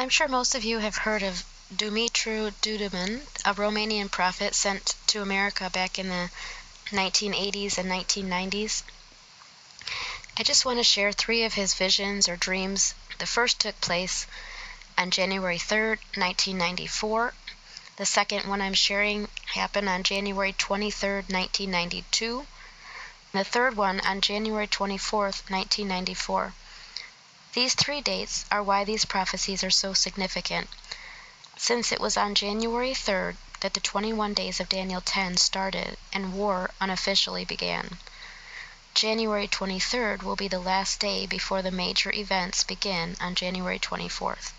I'm sure most of you have heard of Dumitru Duduman, a Romanian prophet sent to America back in the 1980s and 1990s. I just want to share 3 of his visions or dreams. The first took place on January 3rd, 1994. The second one I'm sharing happened on January 23rd, 1992. The third one on January 24th, 1994. These 3 dates are why these prophecies are so significant, since it was on January 3rd that the 21 days of Daniel 10 started and war unofficially began. January 23rd will be the last day before the major events begin on January 24th.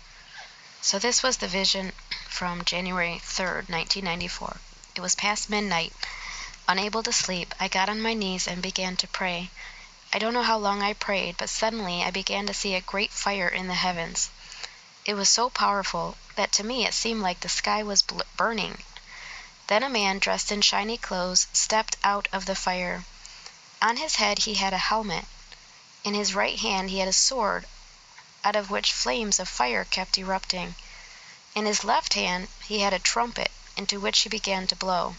So this was the vision from January 3rd, 1994. It was past midnight. Unable to sleep, I got on my knees and began to pray. I don't know how long I prayed, but suddenly I began to see a great fire in the heavens. It was so powerful that to me it seemed like the sky was burning. Then a man dressed in shiny clothes stepped out of the fire. On his head he had a helmet. In his right hand he had a sword, out of which flames of fire kept erupting. In his left hand he had a trumpet, into which he began to blow.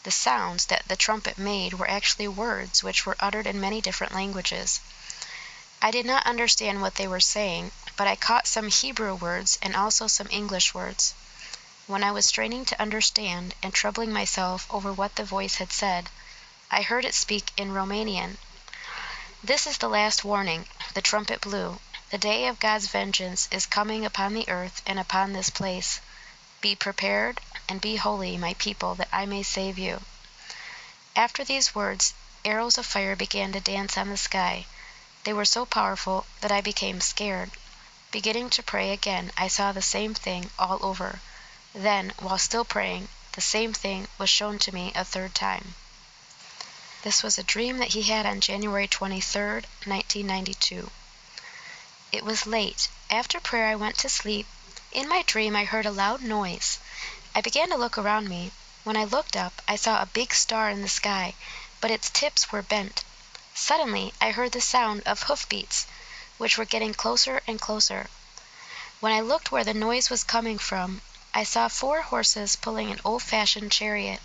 The sounds that the trumpet made were actually words which were uttered in many different languages. I did not understand what they were saying, but I caught some Hebrew words and also some English words. When I was straining to understand and troubling myself over what the voice had said, I heard it speak in Romanian. This is the last warning. The trumpet blew. The day of God's vengeance is coming upon the earth and upon this place. Be prepared and be holy, my people, that I may save you. After these words, arrows of fire began to dance on the sky. They were so powerful that I became scared. Beginning to pray again, I saw the same thing all over. Then, while still praying, the same thing was shown to me a 3rd time. This was a dream that he had on January 23rd, 1992. It was late. After prayer I went to sleep. In my dream I heard a loud noise. I began to look around me. When I looked up, I saw a big star in the sky, but its tips were bent. Suddenly I heard the sound of hoofbeats, which were getting closer and closer. When I looked where the noise was coming from, I saw 4 horses pulling an old-fashioned chariot.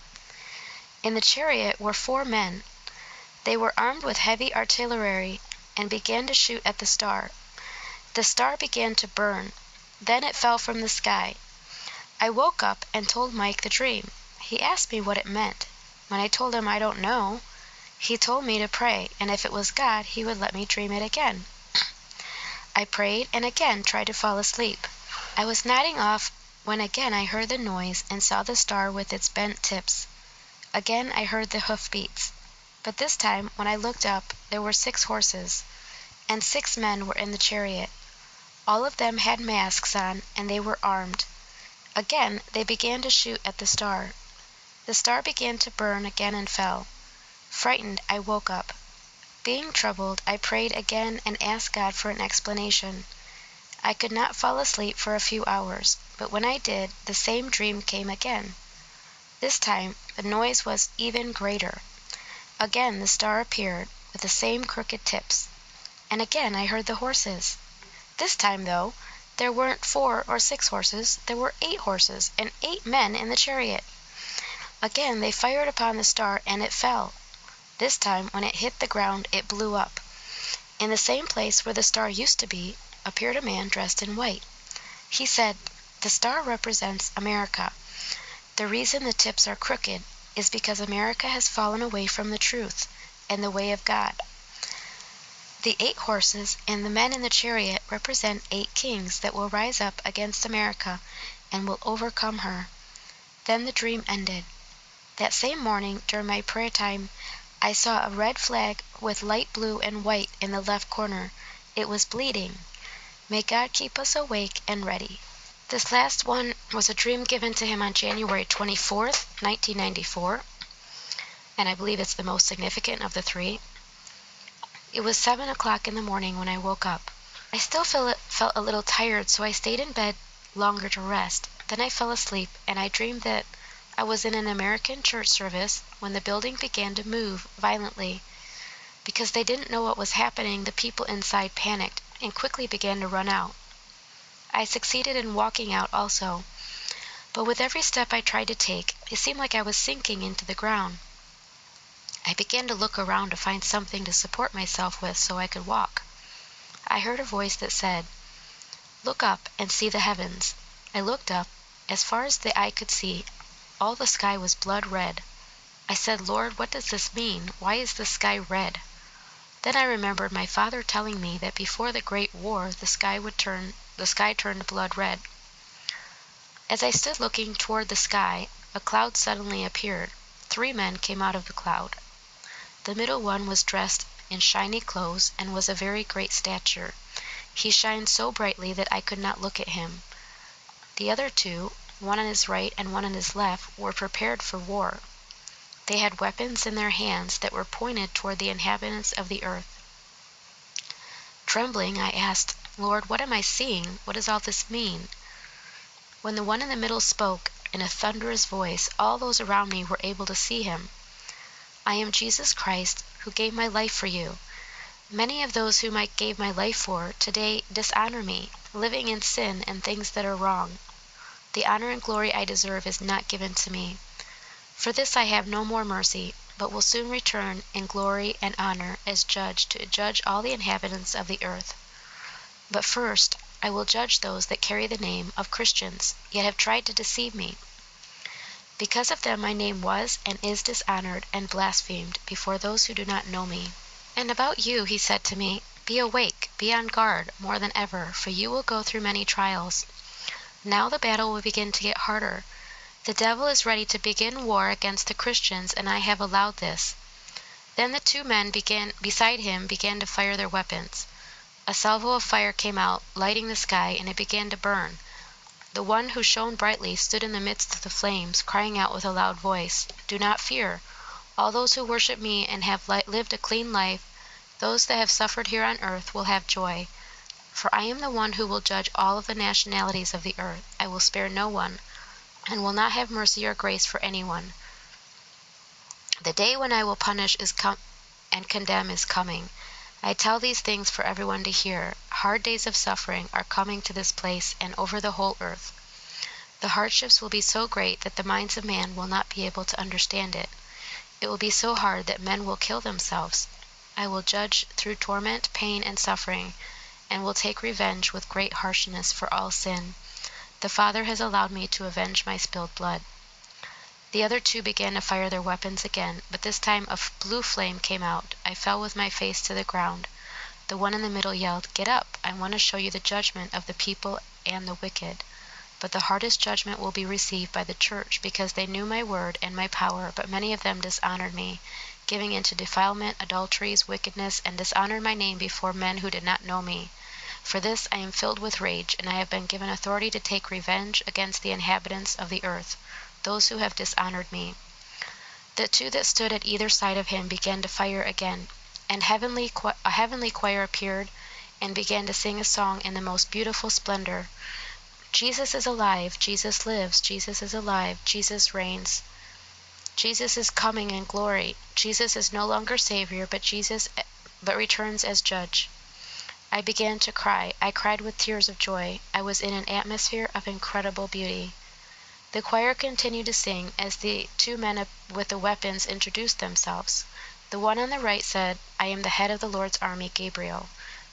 In the chariot were 4 men. They were armed with heavy artillery and began to shoot at the star. The star began to burn. Then it fell from the sky. I woke up and told Mike the dream. He asked me what it meant. When I told him I don't know, he told me to pray, and if it was God, he would let me dream it again. I prayed and again tried to fall asleep. I was nodding off when again I heard the noise and saw the star with its bent tips. Again I heard the hoofbeats. But this time, when I looked up, there were 6 horses, and 6 men were in the chariot. All of them had masks on, and they were armed. Again they began to shoot at the star. The star began to burn again and fell. Frightened, I woke up. Being troubled, I prayed again and asked God for an explanation. I could not fall asleep for a few hours, but when I did, the same dream came again. This time, the noise was even greater. Again the star appeared, with the same crooked tips. And again I heard the horses. This time, though, there weren't 4 or 6 horses, there were 8 horses and 8 men in the chariot. Again they fired upon the star, and it fell. This time, when it hit the ground, it blew up. In the same place where the star used to be, appeared a man dressed in white. He said, "The star represents America. The reason the tips are crooked is because America has fallen away from the truth and the way of God. The 8 horses and the men in the chariot represent 8 kings that will rise up against America and will overcome her." Then the dream ended. That same morning, during my prayer time, I saw a red flag with light blue and white in the left corner. It was bleeding. May God keep us awake and ready. This last one was a dream given to him on January 24th, 1994, and I believe it's the most significant of the 3. It was 7 o'clock in the morning when I woke up. I still felt a little tired, so I stayed in bed longer to rest. Then I fell asleep, and I dreamed that I was in an American church service when the building began to move violently. Because they didn't know what was happening, the people inside panicked and quickly began to run out. I succeeded in walking out also, but with every step I tried to take, it seemed like I was sinking into the ground. I began to look around to find something to support myself with so I could walk. I heard a voice that said, "Look up and see the heavens." I looked up. As far as the eye could see, all the sky was blood red. I said, "Lord, what does this mean? Why is the sky red?" Then I remembered my father telling me that before the Great War the sky turned blood red. As I stood looking toward the sky, a cloud suddenly appeared. 3 men came out of the cloud. The middle one was dressed in shiny clothes and was of very great stature. He shined so brightly that I could not look at him. The other 2, one on his right and one on his left, were prepared for war. They had weapons in their hands that were pointed toward the inhabitants of the earth. Trembling, I asked, "Lord, what am I seeing? What does all this mean?" When the one in the middle spoke, in a thunderous voice, all those around me were able to see him. "I am Jesus Christ, who gave my life for you. Many of those whom I gave my life for today dishonor me, living in sin and things that are wrong. The honor and glory I deserve is not given to me. For this I have no more mercy, but will soon return in glory and honor as judge to judge all the inhabitants of the earth. But first I will judge those that carry the name of Christians, yet have tried to deceive me. Because of them my name was and is dishonored and blasphemed before those who do not know me. And about you," he said to me, "be awake, be on guard more than ever, for you will go through many trials. Now the battle will begin to get harder. The devil is ready to begin war against the Christians, and I have allowed this." Then the 2 men beside him began to fire their weapons. A salvo of fire came out, lighting the sky, and it began to burn. The one who shone brightly stood in the midst of the flames, crying out with a loud voice, "Do not fear. All those who worship me and have lived a clean life, those that have suffered here on earth, will have joy. For I am the one who will judge all of the nationalities of the earth. I will spare no one, and will not have mercy or grace for anyone. The day when I will punish and condemn is coming. I tell these things for everyone to hear. Hard days of suffering are coming to this place and over the whole earth. The hardships will be so great that the minds of man will not be able to understand it. It will be so hard that men will kill themselves. I will judge through torment, pain, and suffering, and will take revenge with great harshness for all sin. The Father has allowed me to avenge my spilled blood." The other 2 began to fire their weapons again, but this time a blue flame came out. I fell with my face to the ground. The one in the middle yelled, "Get up! I want to show you the judgment of the people and the wicked." But the hardest judgment will be received by the church, because they knew my word and my power, but many of them dishonored me, giving into defilement, adulteries, wickedness, and dishonored my name before men who did not know me. For this I am filled with rage, and I have been given authority to take revenge against the inhabitants of the earth, those who have dishonored me. The 2 that stood at either side of him began to fire again, and a heavenly choir appeared and began to sing a song in the most beautiful splendor. "Jesus is alive, Jesus lives, Jesus is alive, Jesus reigns. Jesus is coming in glory. Jesus is no longer Savior, but returns as Judge." I began to cry. I cried with tears of joy. I was in an atmosphere of incredible beauty. The choir continued to sing as the 2 men with the weapons introduced themselves. The one on the right said, "I am the head of the Lord's army, Gabriel."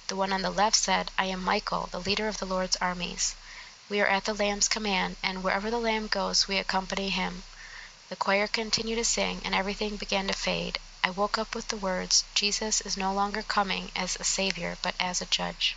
The one on the left said, "I am Michael, the leader of the Lord's armies. We are at the Lamb's command, and wherever the Lamb goes, we accompany him." The choir continued to sing, and everything began to fade. I woke up with the words, "Jesus is no longer coming as a Savior, but as a Judge."